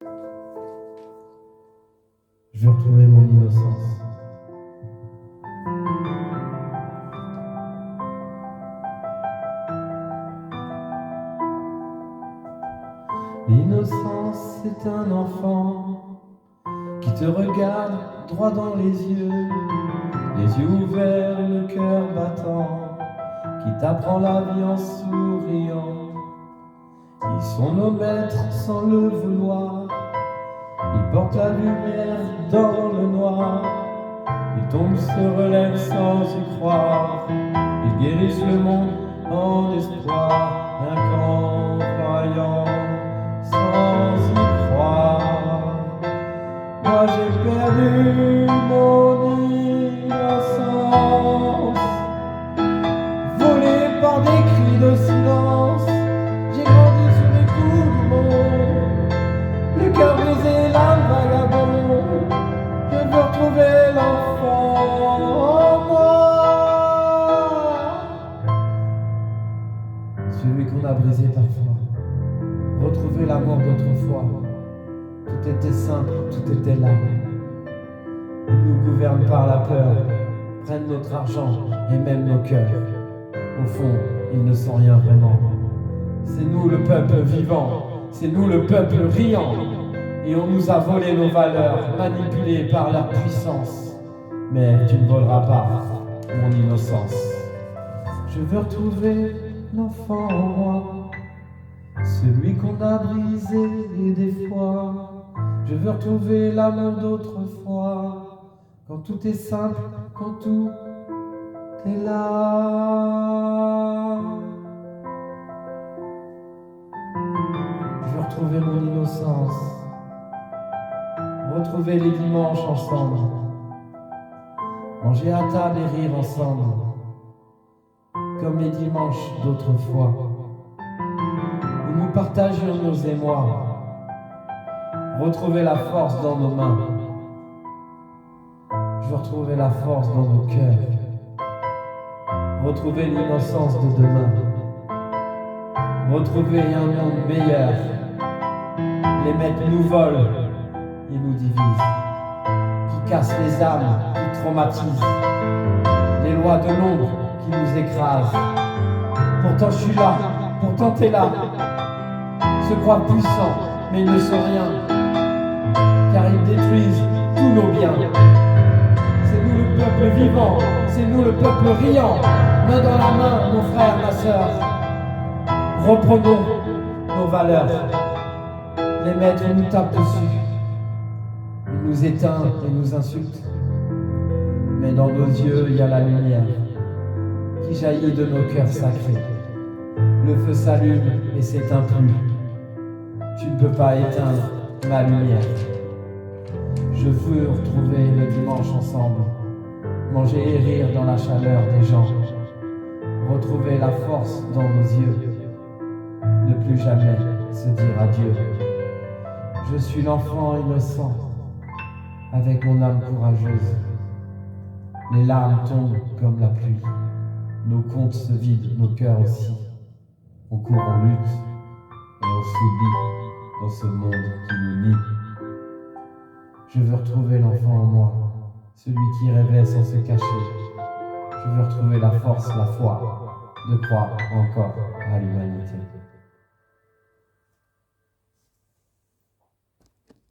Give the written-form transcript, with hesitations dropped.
Je veux retrouver mon innocence. L'innocence, c'est un enfant qui te regarde droit dans les yeux ouverts, le cœur battant, qui t'apprend la vie en souriant. Ils sont nos maîtres sans le vouloir, ils portent la lumière dans le noir, ils tombent, se relèvent sans y croire, ils guérissent le monde en espoir, rien qu'en croyant sans y croire. Moi j'ai perdu mon innocence, volé par des cris de silence. J'ai grandi sous les coups du monde, le cœur brisé, l'âme vagabond. Je veux retrouver l'enfant en moi, celui qu'on a brisé parfois. Retrouver l'amour d'autrefois. Tout était simple, tout était là. Ils nous gouvernent par la peur, prennent notre argent et même nos cœurs. Au fond, ils ne sont rien vraiment. C'est nous le peuple vivant, c'est nous le peuple riant. Et on nous a volé nos valeurs, manipulés par leur puissance. Mais tu ne voleras pas mon innocence. Je veux retrouver l'enfant en moi, celui qu'on a brisé des fois. Je veux retrouver l'amour d'autrefois, quand tout est simple, quand tout est là. Je veux retrouver mon innocence, retrouver les dimanches ensemble, manger à table et rire ensemble, comme les dimanches d'autrefois, où nous partagions nos émois. Retrouver la force dans nos mains. Je veux retrouver la force dans nos cœurs. Retrouver l'innocence de demain. Retrouver un monde meilleur. Les maîtres nous volent et nous divisent, qui cassent les âmes, qui traumatisent, les lois de l'ombre qui nous écrasent. Pourtant je suis là, pourtant t'es là. Se croient puissants, mais ils ne sont rien, car ils détruisent tous nos biens. C'est nous le peuple vivant, c'est nous le peuple riant, main dans la main, mon frère, ma sœur. Reprenons nos valeurs. Les maîtres nous tapent dessus, ils nous éteignent et nous insultent, mais dans nos yeux il y a la lumière qui jaillit de nos cœurs sacrés. Le feu s'allume et s'éteint plus. Tu ne peux pas éteindre ma lumière. Je veux retrouver le dimanche ensemble, manger et rire dans la chaleur des gens, retrouver la force dans nos yeux, ne plus jamais se dire adieu. Je suis l'enfant innocent, avec mon âme courageuse. Les larmes tombent comme la pluie, nos comptes se vident, nos cœurs aussi. On court, on lutte, et on s'oublie dans ce monde qui nous nie. Je veux retrouver l'enfant en moi, celui qui rêvait sans se cacher. Je veux retrouver la force, la foi, de croire encore à l'humanité.